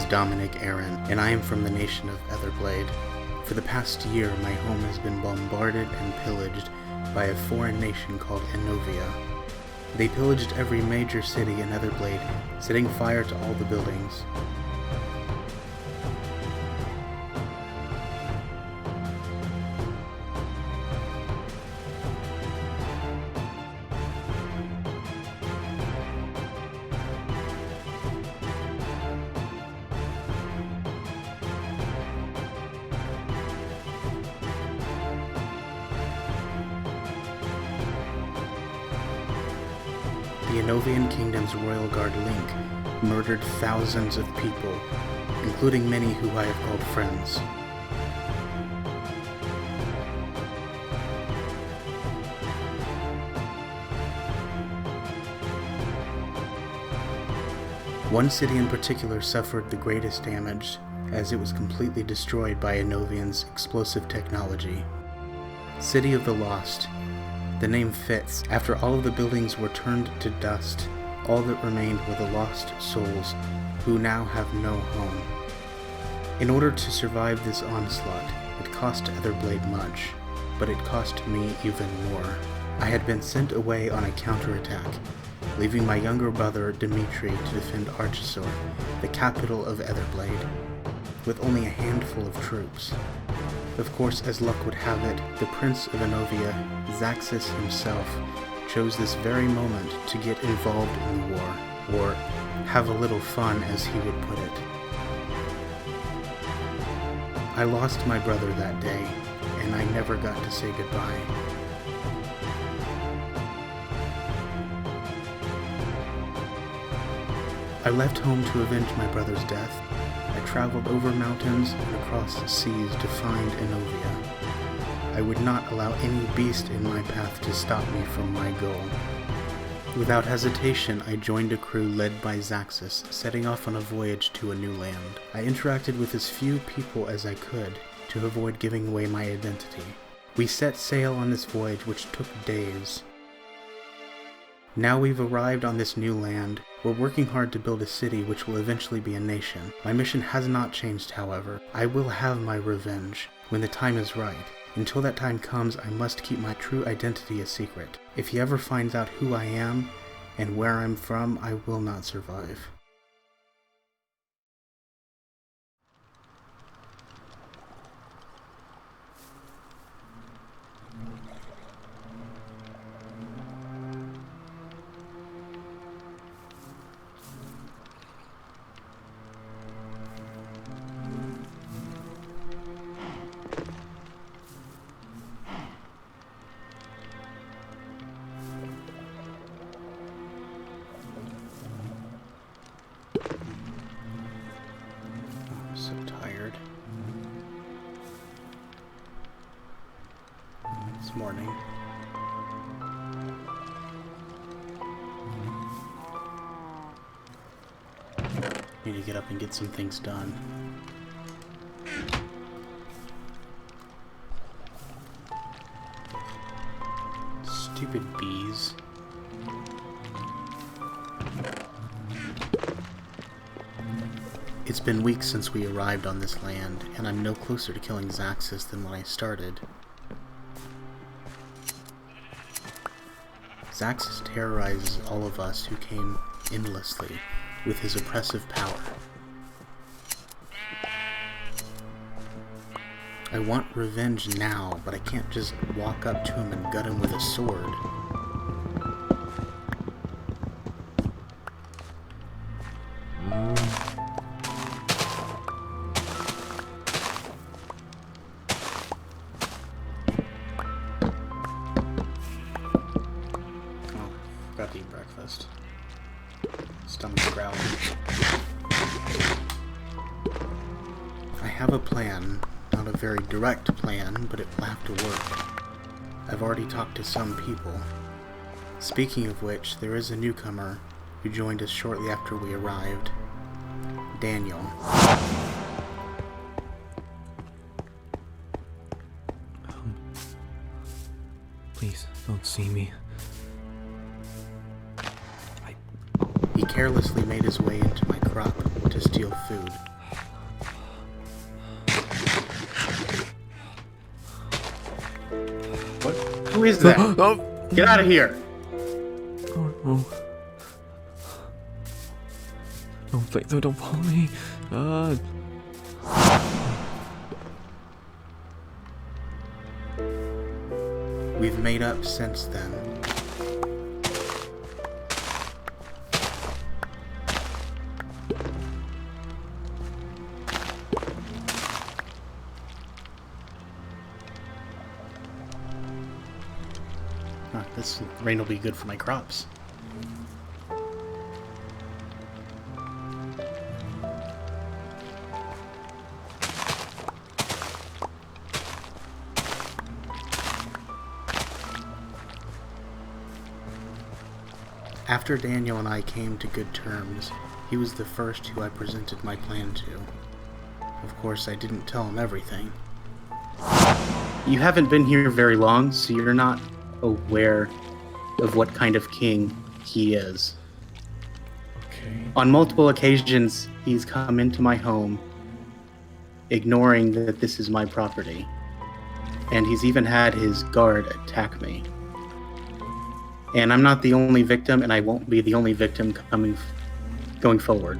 Dominik Aren, and I am from the nation of Etherblade. For the past year, my home has been bombarded and pillaged by a foreign nation called Enovia. They pillaged every major city in Etherblade, setting fire to all the buildings. The Enovian Kingdom's Royal Guard Link murdered thousands of people, including many who I have called friends. One city in particular suffered the greatest damage, as it was completely destroyed by Enovian's explosive technology. City of the Lost. The name fits. After all of the buildings were turned to dust, all that remained were the lost souls, who now have no home. In order to survive this onslaught, it cost Etherblade much, but it cost me even more. I had been sent away on a counterattack, leaving my younger brother Dimitri to defend Archisor, the capital of Etherblade, with only a handful of troops. Of course, as luck would have it, the Prince of Enovia, Zaxis himself, chose this very moment to get involved in the war, or have a little fun, as he would put it. I lost my brother that day, and I never got to say goodbye. I left home to avenge my brother's death. I traveled over mountains and across seas to find Enovia. I would not allow any beast in my path to stop me from my goal. Without hesitation, I joined a crew led by Zaxis, setting off on a voyage to a new land. I interacted with as few people as I could to avoid giving away my identity. We set sail on this voyage, which took days. Now we've arrived on this new land. We're working hard to build a city which will eventually be a nation. My mission has not changed, however. I will have my revenge when the time is right. Until that time comes, I must keep my true identity a secret. If he ever finds out who I am and where I'm from, I will not survive. So tired. It's morning. Need to get up and get some things done. Stupid bees. It's been weeks since we arrived on this land, and I'm no closer to killing Zaxis than when I started. Zaxis terrorizes all of us who came endlessly with his oppressive power. I want revenge now, but I can't just walk up to him and gut him with a sword. Forgot to eat breakfast. Stomach's growling. I have a plan. Not a very direct plan, but it will have to work. I've already talked to some people. Speaking of which, there is a newcomer who joined us shortly after we arrived. Daniel. Please, don't see me. He carelessly made his way into my crop to steal food. Who is that? Oh, Get out of here! oh, no. No, please, don't follow me. We've made up since then. This rain will be good for my crops. After Daniel and I came to good terms, he was the first who I presented my plan to. Of course, I didn't tell him everything. You haven't been here very long, so you're not aware of what kind of king he is. Okay. On multiple occasions, he's come into my home, ignoring that this is my property. And he's even had his guard attack me. And I'm not the only victim, and I won't be the only victim going forward.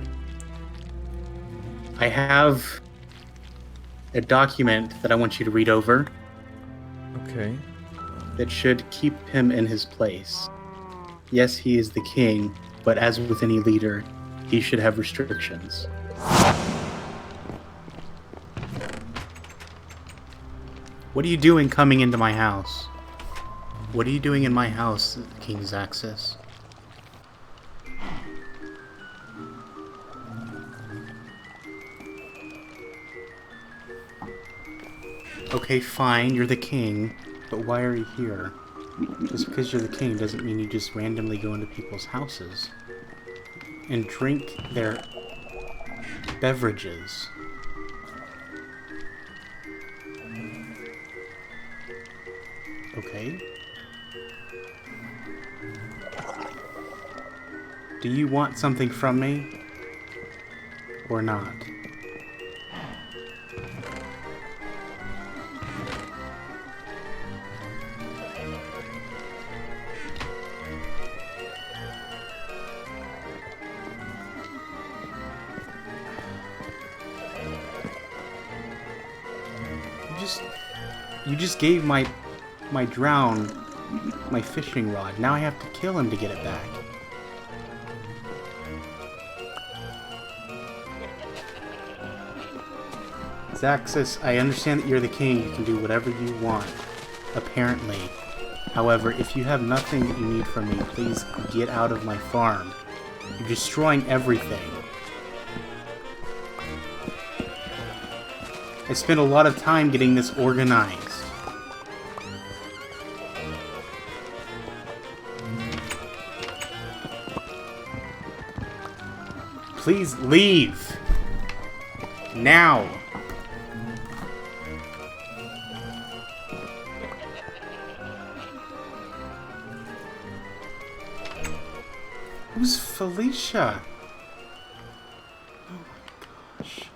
I have a document that I want you to read over. Okay. That should keep him in his place. Yes, he is the king, but as with any leader, he should have restrictions. What are you doing coming into my house? What are you doing in my house, King Zaxxas? Okay, fine, you're the king. But why are you here? Just because you're the king doesn't mean you just randomly go into people's houses and drink their beverages. Okay. Do you want something from me? Or not? You just gave my drown my fishing rod. Now I have to kill him to get it back. Zaxxas, I understand that you're the king. You can do whatever you want, apparently. However, if you have nothing that you need from me, please get out of my farm. You're destroying everything. I spent a lot of time getting this organized. Please leave. Now. Who's Felicia? Oh my gosh.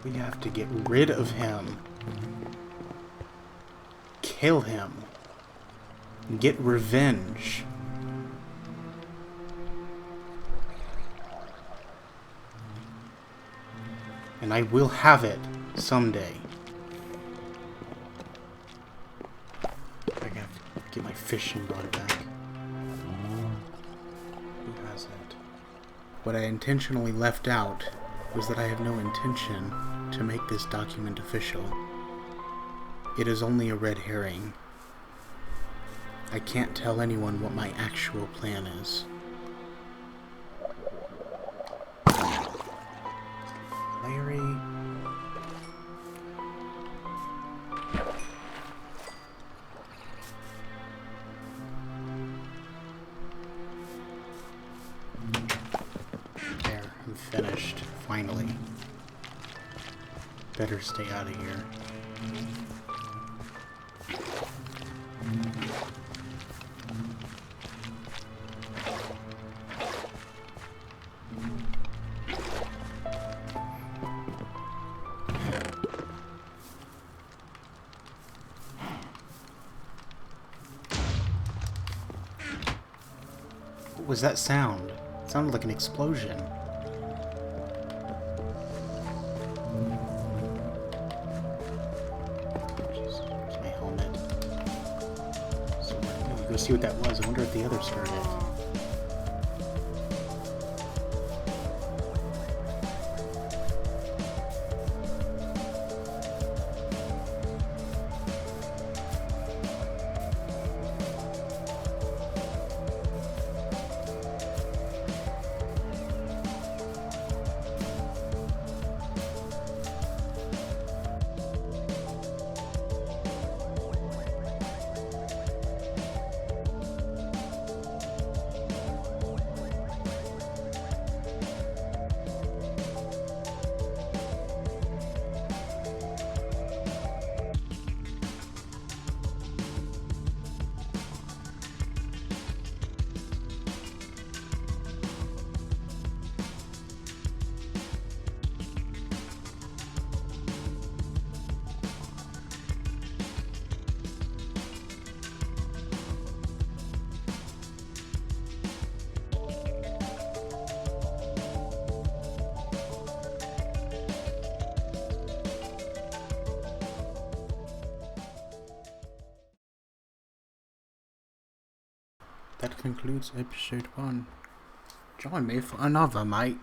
We have to get rid of him. Kill him. Get revenge. And I will have it someday. I gotta get my fishing rod back. Who has it? What I intentionally left out was that I have no intention to make this document official. It is only a red herring. I can't tell anyone what my actual plan is. Larry... There, I'm finished, finally. Better stay out of here. was that sound? It sounded like an explosion. Jeez, where's my helmet? So I'm gonna go see what that was. I wonder if the others heard it. That concludes episode 1. Join me for another, mate.